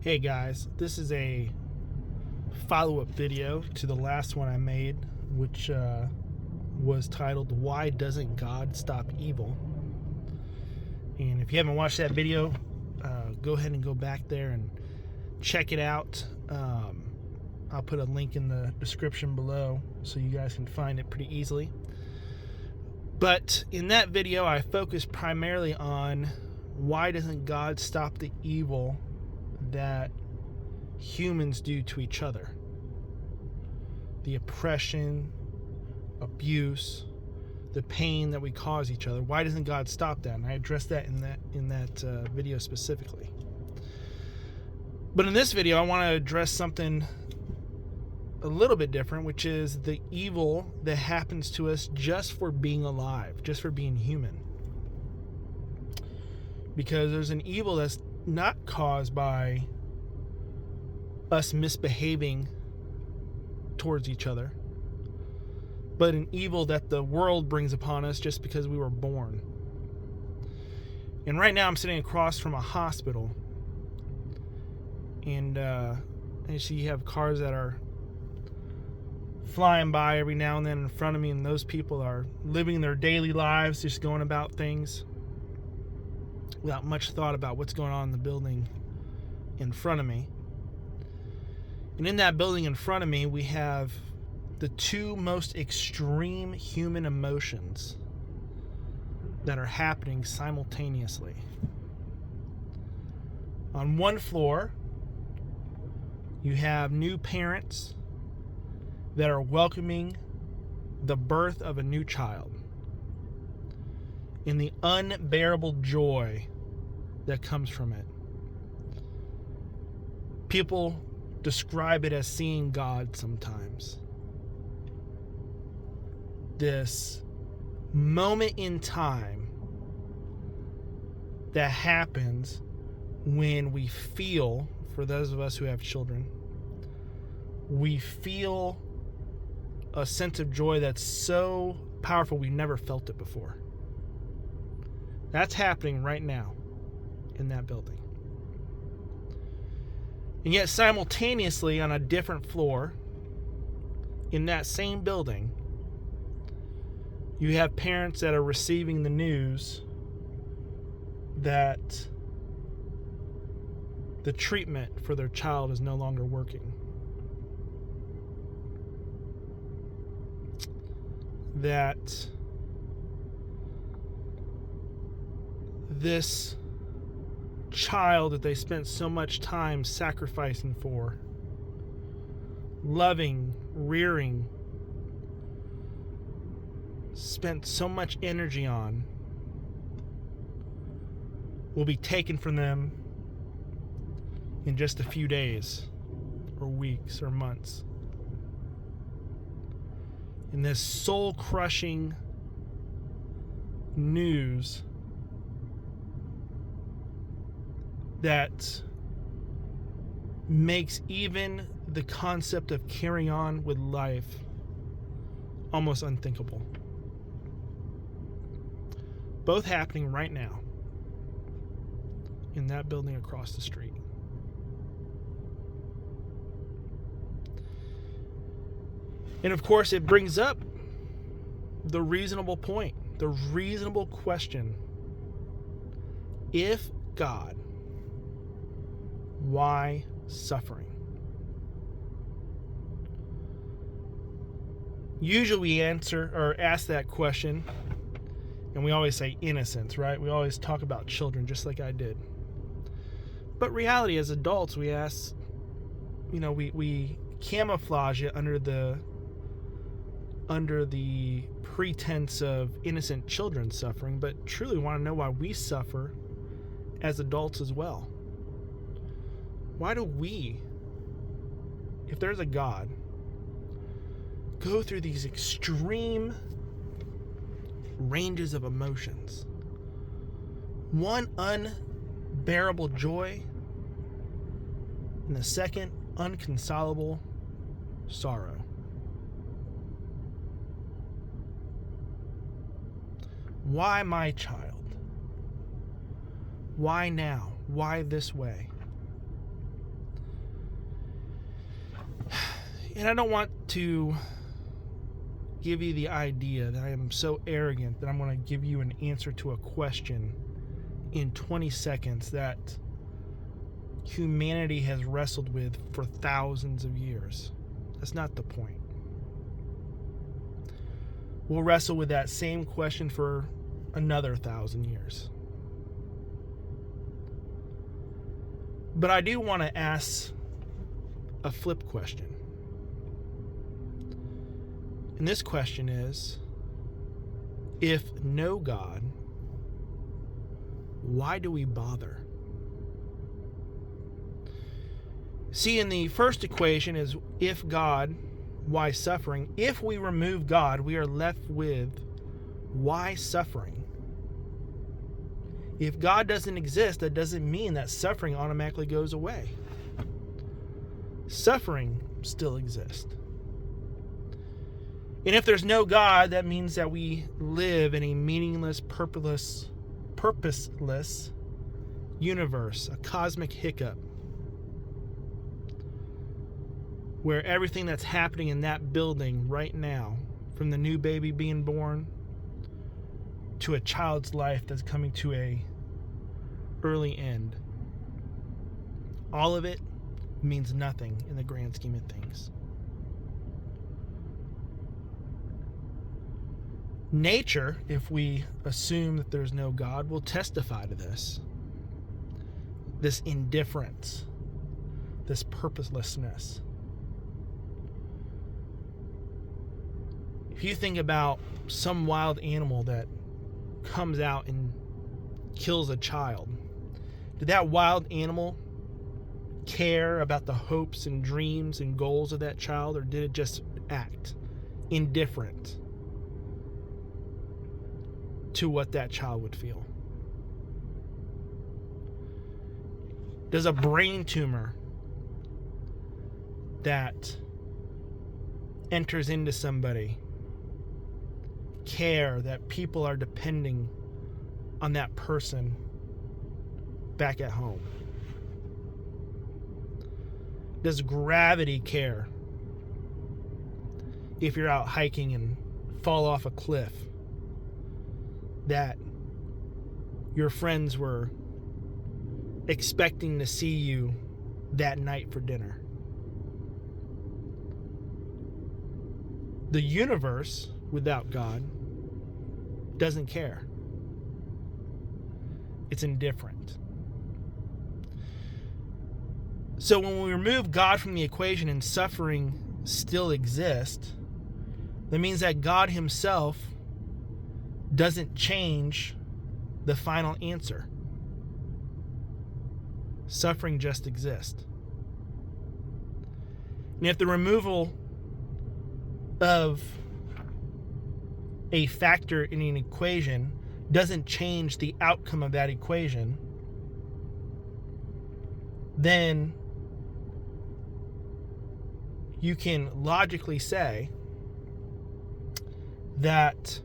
Hey guys, this is a follow-up video to the last one I made, which was titled "Why Doesn't God Stop Evil?" And if you haven't watched that video, go ahead and go back there and check it out. I'll put a link in the description below so you guys can find it pretty easily. But in that video, I focused primarily on why doesn't God stop the evil that humans do to each other. The oppression, abuse, the pain that we cause each other. Why doesn't God stop that? And I addressed that in that video specifically. But in this video, I want to address something a little bit different, which is the evil that happens to us just for being alive, just for being human. Because there's an evil that's not caused by us misbehaving towards each other, but an evil that the world brings upon us just because we were born. And right now I'm sitting across from a hospital, and so you have cars that are flying by every now and then in front of me, and those people are living their daily lives, just going about things without much thought about what's going on in the building in front of me. And in that building in front of me, we have the two most extreme human emotions that are happening simultaneously. On one floor, you have new parents that are welcoming the birth of a new child and the unbearable joy that comes from it. People describe it as seeing God sometimes. This moment in time that happens when we feel, for those of us who have children, we feel a sense of joy that's so powerful we've never felt it before. That's happening right now in that building. And yet simultaneously on a different floor in that same building, you have parents that are receiving the news that the treatment for their child is no longer working. That this child that they spent so much time sacrificing for, loving, rearing, spent so much energy on, will be taken from them in just a few days or weeks or months. And this soul-crushing news that makes even the concept of carrying on with life almost unthinkable. Both happening right now in that building across the street. And of course, it brings up the reasonable point, the reasonable question. If God, why suffering? Usually we answer or ask that question, and we always say innocence, right? We always talk about children, just like I did. But reality, as adults, we ask, we camouflage it under the pretense of innocent children suffering, but truly want to know why we suffer as adults as well. Why do we, if there's a God, go through these extreme ranges of emotions? One, unbearable joy, and the second, inconsolable sorrow. Why my child? Why now? Why this way? And I don't want to give you the idea that I am so arrogant that I'm going to give you an answer to a question in 20 seconds that humanity has wrestled with for thousands of years. That's not the point. We'll wrestle with that same question for another 1,000 years. But I do want to ask a flip question. And this question is, if no God, why do we bother? See, in the first equation is if God, why suffering? If we remove God, we are left with why suffering? If God doesn't exist, that doesn't mean that suffering automatically goes away. Suffering still exists. And if there's no God, that means that we live in a meaningless, purposeless universe, a cosmic hiccup, where everything that's happening in that building right now, from the new baby being born to a child's life that's coming to a early end, all of it means nothing in the grand scheme of things. Nature, if we assume that there's no God, will testify to this. This indifference, this purposelessness. If you think about some wild animal that comes out and kills a child, did that wild animal care about the hopes and dreams and goals of that child, or did it just act indifferent to what that child would feel? Does a brain tumor that enters into somebody care that people are depending on that person back at home? Does gravity care if you're out hiking and fall off a cliff that your friends were expecting to see you that night for dinner? The universe, without God, doesn't care. It's indifferent. So when we remove God from the equation and suffering still exists, that means that God himself doesn't change the final answer. Suffering just exists. And if the removal of a factor in an equation doesn't change the outcome of that equation, then you can logically say that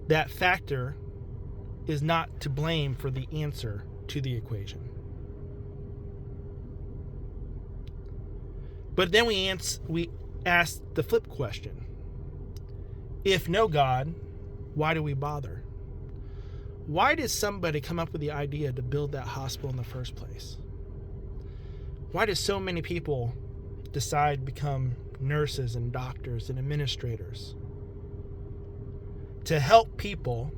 that factor is not to blame for the answer to the equation. But then we ask the flip question. If no God, why do we bother? Why did somebody come up with the idea to build that hospital in the first place? Why do so many people decide to become nurses and doctors and administrators? To help people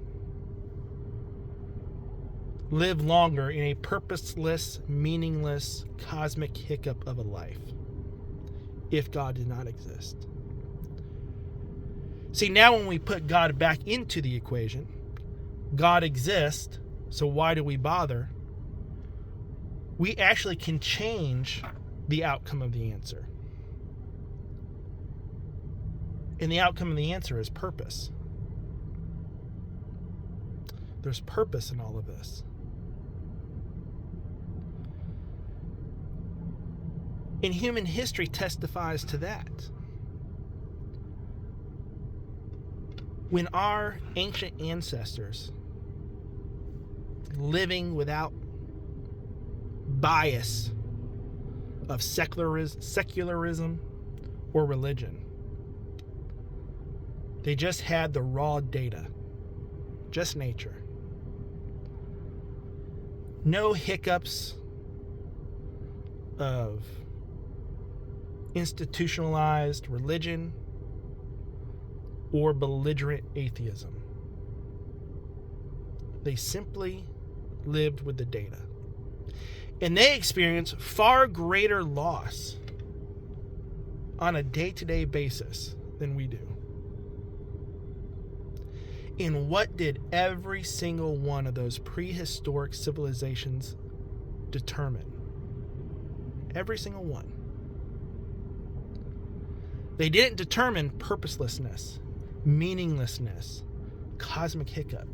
live longer in a purposeless, meaningless, cosmic hiccup of a life, if God did not exist. See, now when we put God back into the equation, God exists, so why do we bother? We actually can change the outcome of the answer. And the outcome of the answer is purpose. There's purpose in all of this. And human history testifies to that. When our ancient ancestors, living without bias of secularism or religion. They just had the raw data, just nature. No hiccups of institutionalized religion or belligerent atheism. They simply lived with the data. And they experience far greater loss on a day-to-day basis than we do. And what did every single one of those prehistoric civilizations determine? Every single one. They didn't determine purposelessness, meaninglessness, cosmic hiccup.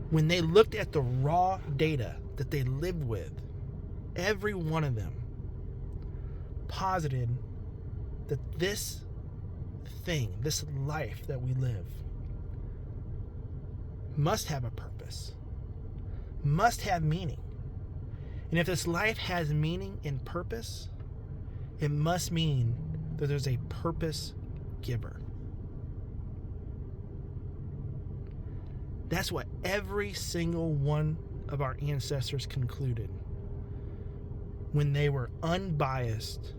When they looked at the raw data that they lived with, every one of them posited that this thing, this life that we live, must have a purpose, must have meaning. And if this life has meaning and purpose, it must mean that there's a purpose giver. That's what every single one of our ancestors concluded when they were unbiased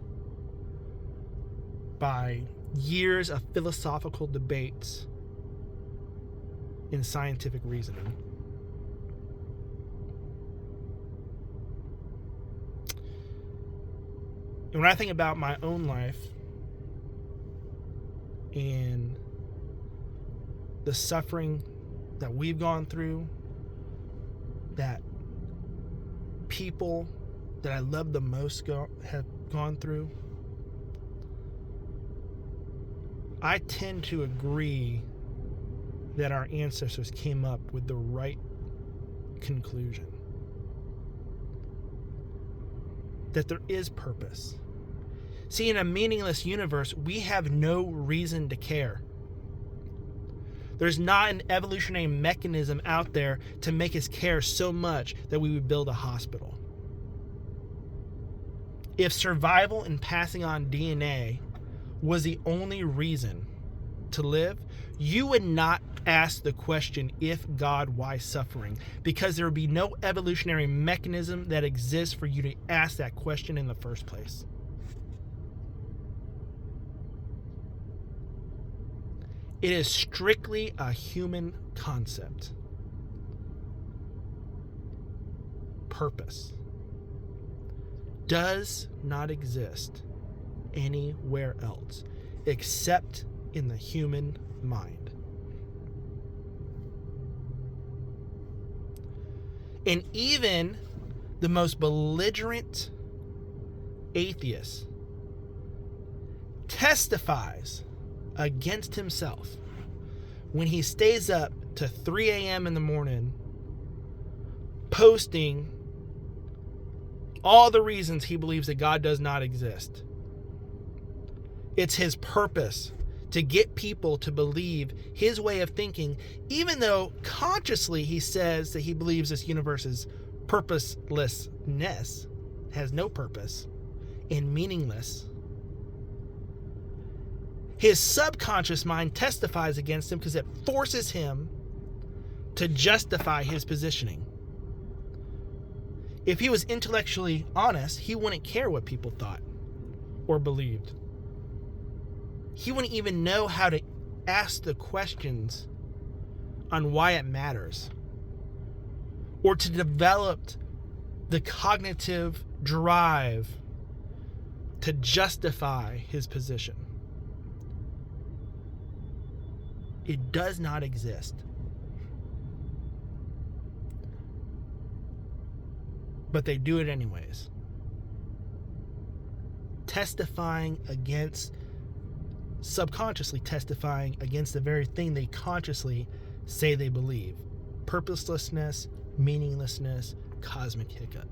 by years of philosophical debates and scientific reasoning. And when I think about my own life and the suffering that we've gone through, that people that I love the most have gone through, I tend to agree that our ancestors came up with the right conclusion. That there is purpose. See, in a meaningless universe, we have no reason to care. There's not an evolutionary mechanism out there to make us care so much that we would build a hospital. If survival and passing on DNA was the only reason to live, you would not ask the question, if God, why suffering? Because there would be no evolutionary mechanism that exists for you to ask that question in the first place. It is strictly a human concept. Purpose does not exist anywhere else except in the human mind. And even the most belligerent atheist testifies against himself when he stays up to 3 a.m. in the morning posting all the reasons he believes that God does not exist. It's his purpose to get people to believe his way of thinking, even though consciously he says that he believes this universe's purposelessness has no purpose and meaningless. His subconscious mind testifies against him because it forces him to justify his positioning. If he was intellectually honest, he wouldn't care what people thought or believed. He wouldn't even know how to ask the questions on why it matters, or to develop the cognitive drive to justify his position. It does not exist. But they do it anyways. Subconsciously testifying against the very thing they consciously say they believe. Purposelessness, meaninglessness, cosmic hiccup.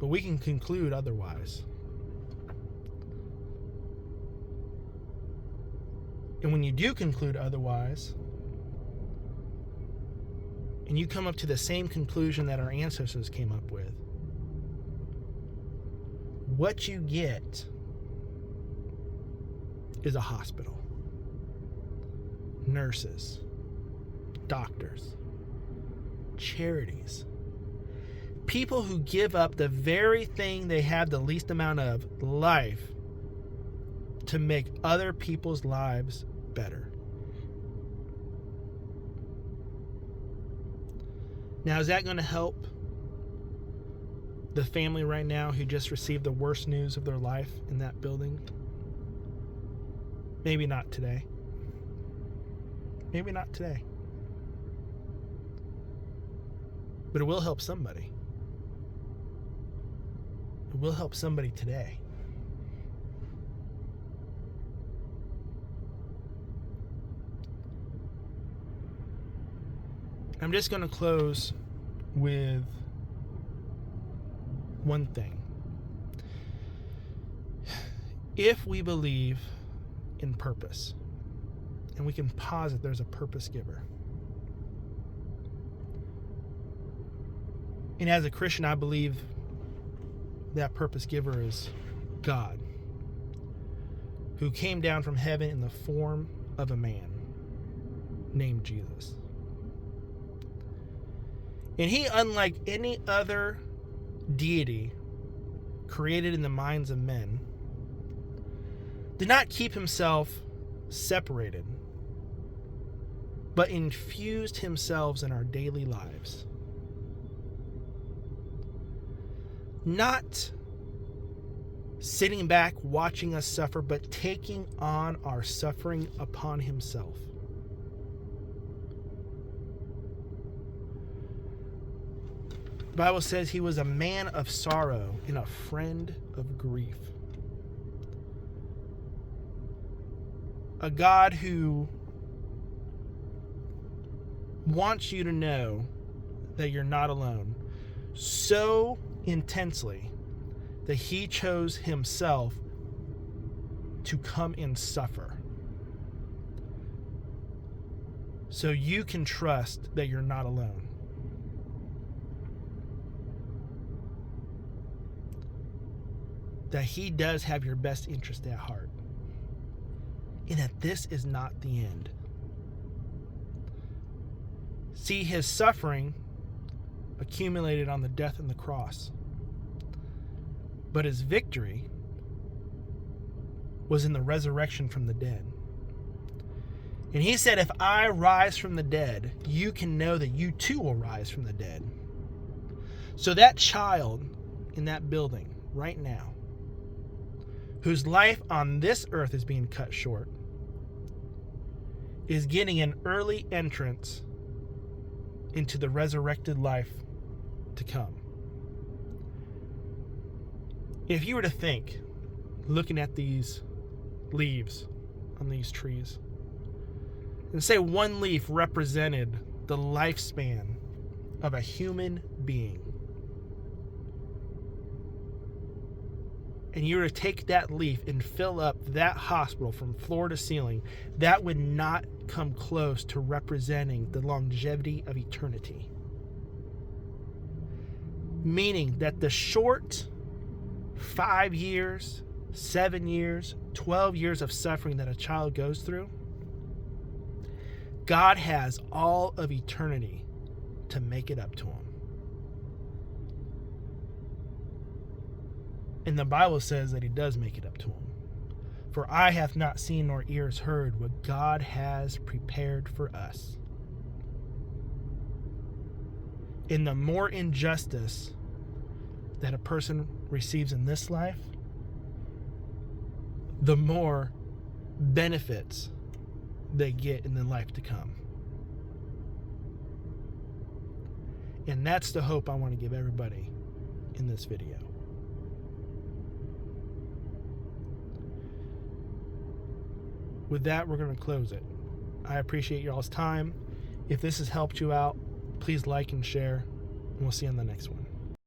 But we can conclude otherwise. And when you do conclude otherwise, and you come up to the same conclusion that our ancestors came up with, what you get is a hospital, nurses, doctors, charities, people who give up the very thing they have the least amount of, life, to make other people's lives better. Now, is that going to help the family right now who just received the worst news of their life in that building? Maybe not today. Maybe not today. But it will help somebody. It will help somebody today. I'm just going to close with one thing. If we believe in purpose, and we can posit there's a purpose giver, and as a Christian, I believe that purpose giver is God, who came down from heaven in the form of a man named Jesus. And he, unlike any other deity created in the minds of men, did not keep himself separated, but infused himself in our daily lives. Not sitting back watching us suffer, but taking on our suffering upon himself. The Bible says he was a man of sorrow and a friend of grief. A God who wants you to know that you're not alone so intensely that he chose himself to come and suffer, so you can trust that you're not alone. That he does have your best interest at heart. And that this is not the end. See, his suffering accumulated on the death and the cross. But his victory was in the resurrection from the dead. And he said, if I rise from the dead, you can know that you too will rise from the dead. So that child in that building right now, whose life on this earth is being cut short, is getting an early entrance into the resurrected life to come. If you were to think, looking at these leaves on these trees, and say one leaf represented the lifespan of a human being, and you were to take that leaf and fill up that hospital from floor to ceiling, that would not come close to representing the longevity of eternity. Meaning that the short 5 years, 7 years, 12 years of suffering that a child goes through, God has all of eternity to make it up to him. And the Bible says that he does make it up to him. For eye hath not seen nor ears heard what God has prepared for us. In the more injustice that a person receives in this life, the more benefits they get in the life to come. And that's the hope I want to give everybody in this video. With that, we're going to close it. I appreciate y'all's time. If this has helped you out, please like and share, and we'll see you on the next one.